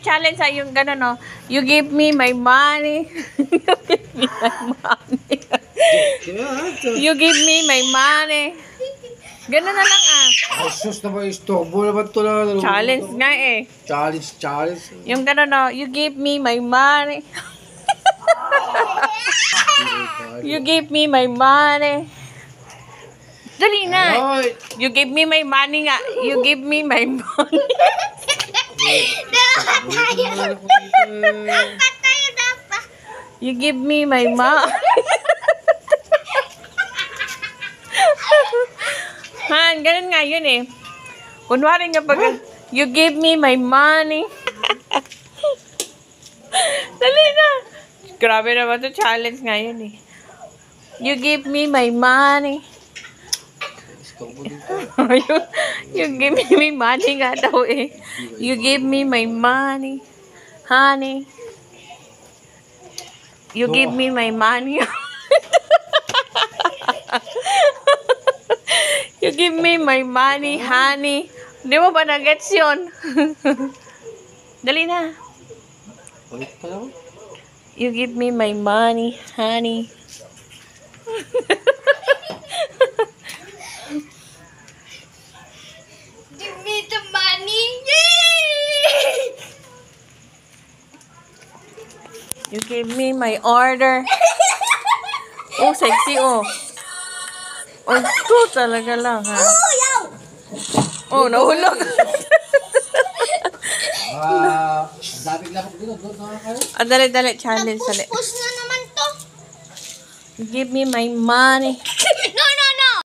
challenge sa yung gano'n, no? You give me my money. You give me my money. You give me my money. Gano'n na lang, ah. Ay, sus naman, istorbo naman ito na. Challenge nga, eh. Challenge. Yung gano'n, no? You give me my money. You give me my money. Dali na. Ay! You give me my money nga. You give me my money. You give me my money. Han, ganun nga yun eh. Kunwari nga pag, you give me my money. Dali na. Grabe naman to, challenge nga yun eh. You give me my money. You give me my money nga daw eh. You give me my money. Honey. You give me my money. You give me my money, honey. Di mo ba na-gets yun? Dali na. Ulit pa lang. You give me my money, honey. Give me the money. Yay! You give me my order. Oh, sexy oh. Oh, ito talaga lang ha. Oh, nahulog. Dapat lang ako dito. Doon na kayo. Dali, challenge. Dali. Push na naman to. You give me my money.